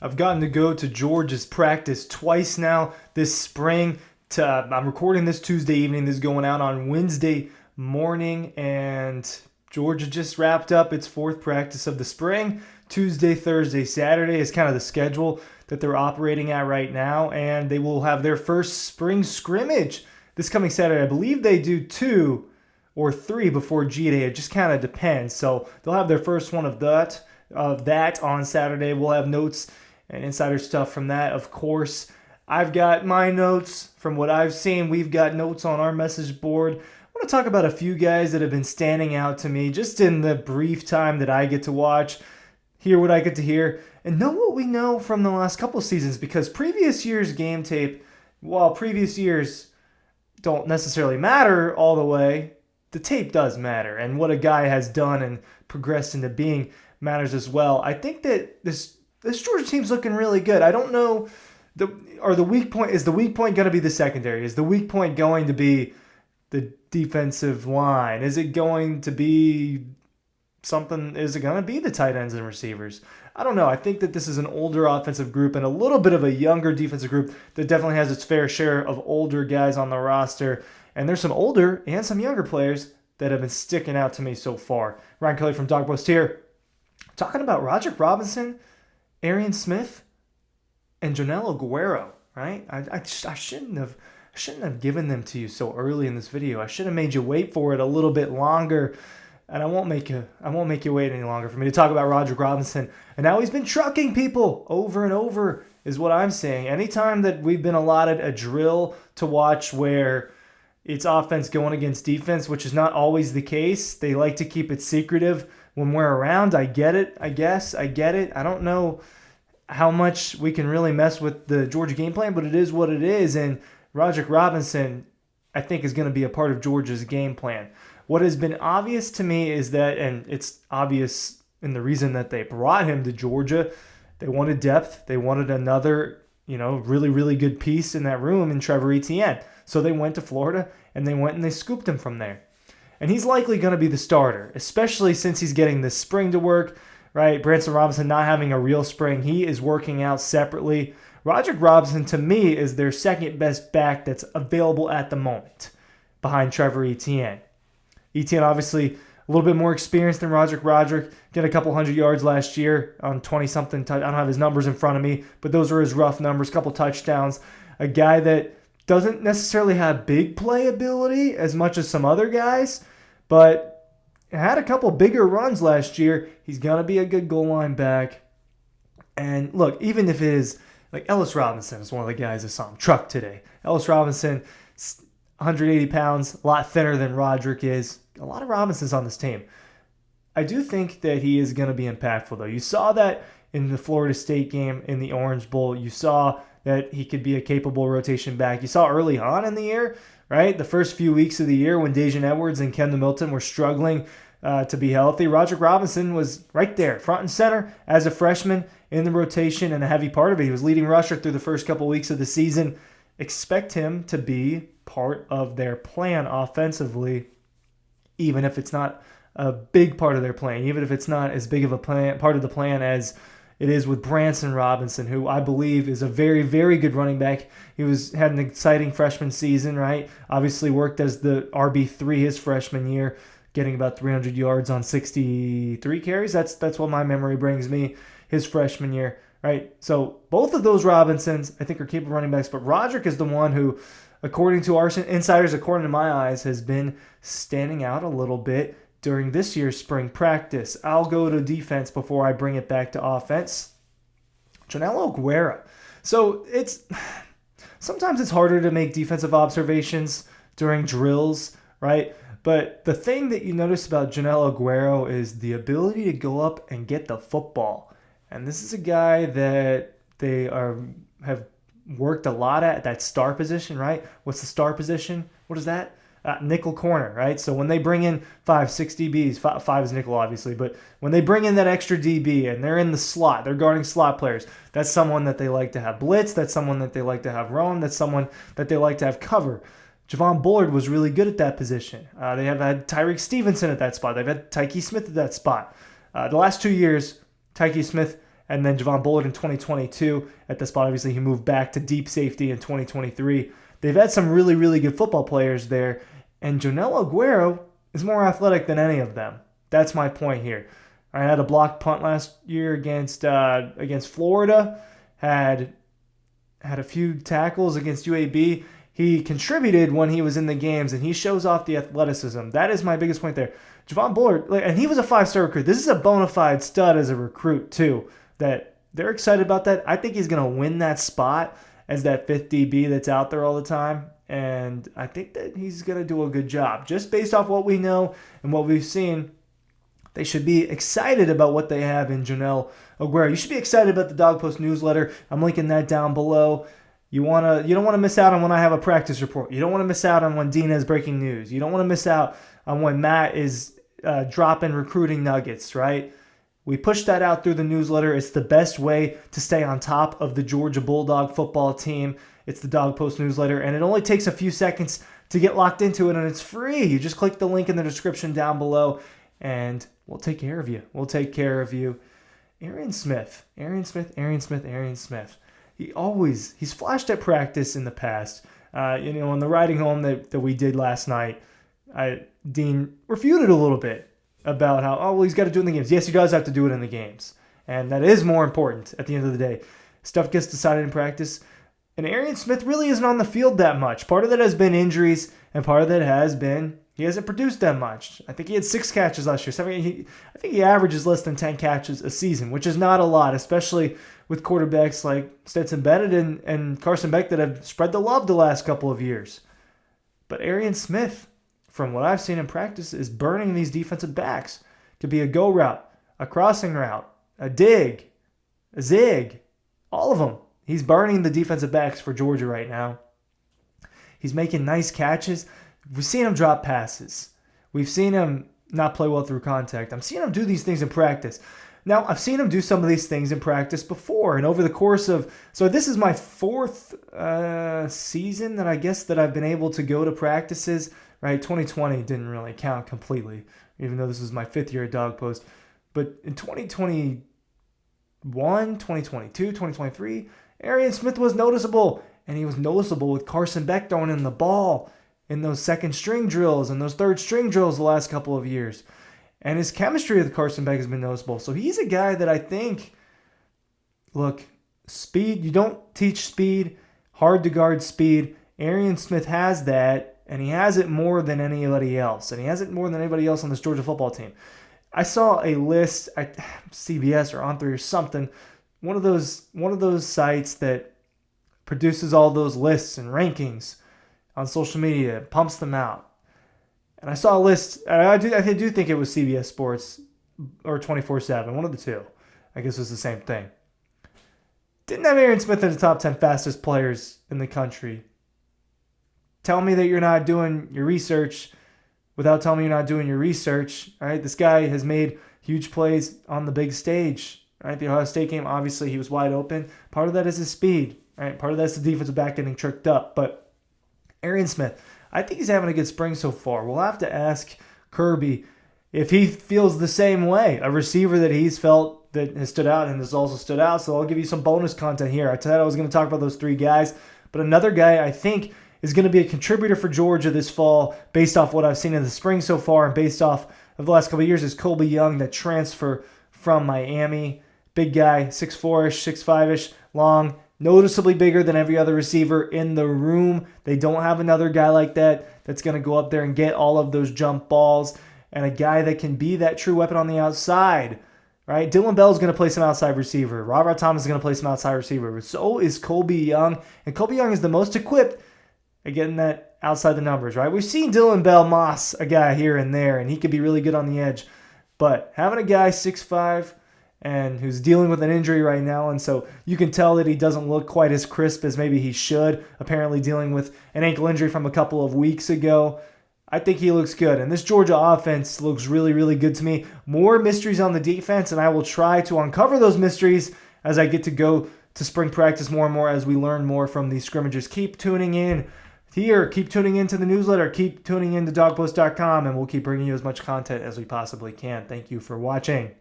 I've gotten to go to Georgia's practice twice now this spring. I'm recording this Tuesday evening. This is going out on Wednesday morning, and Georgia just wrapped up its fourth practice of the spring. Tuesday, Thursday, Saturday is kind of the schedule that they're operating at right now, and they will have their first spring scrimmage this coming Saturday. I believe they do two or three before G Day. It just kind of depends. So they'll have their first one of that on Saturday. We'll have notes and insider stuff from that, of course. I've got my notes from what I've seen. We've got notes on our message board. I want to talk about a few guys that have been standing out to me just in the brief time that I get to watch, hear what I get to hear, and know what we know from the last couple seasons, because previous years' game tape, while previous years don't necessarily matter all the way, the tape does matter, and what a guy has done and progressed into being matters as well. I think that this Georgia team's looking really good. I don't know the weak point. Is the weak point going to be the secondary? Is the weak point going to be the defensive line? Is it going to be something? Is it going to be the tight ends and receivers? I don't know. I think that this is an older offensive group and a little bit of a younger defensive group that definitely has its fair share of older guys on the roster. And there's some older and some younger players that have been sticking out to me so far. Ryan Kelly from Dawg here, talking about Roderick Robinson, Arian Smith, and Janelle Aguero, right? I shouldn't have given them to you so early in this video. I should have made you wait for it a little bit longer, and I won't make you wait any longer for me to talk about Roderick Robinson. And now he's been trucking people over and over, is what I'm saying. Anytime that we've been allotted a drill to watch where it's offense going against defense, which is not always the case, they like to keep it secretive when we're around. I get it, I guess. I get it. I don't know how much we can really mess with the Georgia game plan, but it is what it is. And Roderick Robinson, I think, is going to be a part of Georgia's game plan. What has been obvious to me is that, and it's obvious in the reason that they brought him to Georgia, they wanted depth. They wanted another, really, really good piece in that room in Trevor Etienne. So they went to Florida, and they went and they scooped him from there. And he's likely going to be the starter, especially since he's getting this spring to work, right? Branson Robinson not having a real spring. He is working out separately. Roderick Robinson, to me, is their second best back that's available at the moment behind Trevor Etienne. Etienne, obviously, a little bit more experienced than Roderick. Did a couple hundred yards last year on 20-something. I don't have his numbers in front of me, but those are his rough numbers. Couple touchdowns. A guy that doesn't necessarily have big playability as much as some other guys, but had a couple bigger runs last year. He's going to be a good goal line back. And look, even if it is, like Ellis Robinson is one of the guys I saw him truck today. Ellis Robinson, 180 pounds, a lot thinner than Roderick is. A lot of Robinsons on this team. I do think that he is going to be impactful, though. You saw that in the Florida State game in the Orange Bowl. You saw that he could be a capable rotation back. You saw early on in the year, right? The first few weeks of the year when Dejan Edwards and Kendall Milton were struggling to be healthy. Roderick Robinson was right there, front and center as a freshman in the rotation and a heavy part of it. He was leading rusher through the first couple weeks of the season. Expect him to be part of their plan offensively, even if it's not a big part of their plan, even if it's not as big of a part of the plan as it is with Branson Robinson, who I believe is a very, very good running back. He had an exciting freshman season, right? Obviously worked as the RB3 his freshman year, getting about 300 yards on 63 carries. That's what my memory brings me, his freshman year, right? So both of those Robinsons, I think, are capable running backs, but Roderick is the one who, according to our insiders, according to my eyes, has been standing out a little bit during this year's spring practice. I'll go to defense before I bring it back to offense. Janelle Aguero. So sometimes it's harder to make defensive observations during drills, right? But the thing that you notice about Janelle Aguero is the ability to go up and get the football. And this is a guy that they have worked a lot at that star position, right? What's the star position? What is that? Nickel corner, right? So when they bring in 6 DBs, five is nickel obviously, but when they bring in that extra DB and they're in the slot, they're guarding slot players, that's someone that they like to have blitz, that's someone that they like to have roam, that's someone that they like to have cover. Javon Bullard was really good at that position. They have had Tyreek Stevenson at that spot. They've had Tyke Smith at that spot. The last 2 years, Tyke Smith and then Javon Bullard in 2022 at the spot. Obviously, he moved back to deep safety in 2023. They've had some really, really good football players there, and Jonel Aguero is more athletic than any of them. That's my point here. I had a blocked punt last year against Florida, had a few tackles against UAB. He contributed when he was in the games, and he shows off the athleticism. That is my biggest point there. Javon Bullard, and he was a 5-star recruit. This is a bona fide stud as a recruit, too, that they're excited about that. I think he's going to win that spot as that 5th DB that's out there all the time, and I think that he's going to do a good job. Just based off what we know and what we've seen, they should be excited about what they have in Jonel Aguero. You should be excited about the Dawg Post newsletter. I'm linking that down below. You don't want to miss out on when I have a practice report. You don't want to miss out on when Dean has breaking news. You don't want to miss out on when Matt is dropping recruiting nuggets, right? We push that out through the newsletter. It's the best way to stay on top of the Georgia Bulldog football team. It's the Dawg Post newsletter, and it only takes a few seconds to get locked into it, and it's free. You just click the link in the description down below, and we'll take care of you. We'll take care of you. Arian Smith. He's flashed at practice in the past. On the riding home that we did last night, Dean refuted a little bit about how, he's got to do it in the games. Yes, he does have to do it in the games. And that is more important at the end of the day. Stuff gets decided in practice. And Arian Smith really isn't on the field that much. Part of that has been injuries, and part of that has been he hasn't produced that much. I think he had 6 catches last year. I think he averages less than 10 catches a season, which is not a lot, especially with quarterbacks like Stetson Bennett and Carson Beck that have spread the love the last couple of years. But Arian Smith, from what I've seen in practice, is burning these defensive backs. Could be a go route, a crossing route, a dig, a zig, all of them. He's burning the defensive backs for Georgia right now. He's making nice catches. We've seen him drop passes. We've seen him not play well through contact. I'm seeing him do these things in practice. Now, I've seen him do some of these things in practice before, and over the course of... So this is my 4th season that I've been able to go to practices, right? 2020 didn't really count completely, even though this was my 5th year at Dawg Post. But in 2021, 2022, 2023, Arian Smith was noticeable, and he was noticeable with Carson Beck throwing in the ball in those 2nd-string drills and those 3rd-string drills the last couple of years. And his chemistry with Carson Beck has been noticeable. So he's a guy that I think, look, speed, you don't teach speed, hard to guard speed. Arian Smith has that, and he has it more than anybody else. And he has it more than anybody else on this Georgia football team. I saw a list at CBS or On3 or something, one of those sites that produces all those lists and rankings on social media, pumps them out. And I saw a list, I do think it was CBS Sports or 24/7, one of the two. I guess it was the same thing. Didn't have Arian Smith in the top 10 fastest players in the country. Tell me that you're not doing your research without telling me you're not doing your research. All right, this guy has made huge plays on the big stage. All right, the Ohio State game, obviously he was wide open. Part of that is his speed. All right, part of that's the defensive back getting tricked up. But Arian Smith, I think he's having a good spring so far. We'll have to ask Kirby if he feels the same way. A receiver that he's felt that has stood out and has also stood out. So I'll give you some bonus content here. I said I was going to talk about those 3 guys. But another guy I think is going to be a contributor for Georgia this fall based off what I've seen in the spring so far and based off of the last couple of years is Colby Young, that transfer from Miami. Big guy, 6'4"-ish, 6'5"-ish, long, noticeably bigger than every other receiver in the room. They don't have another guy like that that's going to go up there and get all of those jump balls, and a guy that can be that true weapon on the outside, right? Dylan Bell's going to play some outside receiver. Robert Thomas is going to play some outside receiver. So is Colby Young, and Colby Young is the most equipped at getting that outside the numbers, right? We've seen Dylan Bell moss a guy here and there, and he could be really good on the edge, but having a guy 6'5", and who's dealing with an injury right now, and so you can tell that he doesn't look quite as crisp as maybe he should, apparently dealing with an ankle injury from a couple of weeks ago. I think he looks good, and this Georgia offense looks really, really good to me. More mysteries on the defense, and I will try to uncover those mysteries as I get to go to spring practice more and more as we learn more from these scrimmages. Keep tuning in here. Keep tuning into the newsletter. Keep tuning in to dawgpost.com, and we'll keep bringing you as much content as we possibly can. Thank you for watching.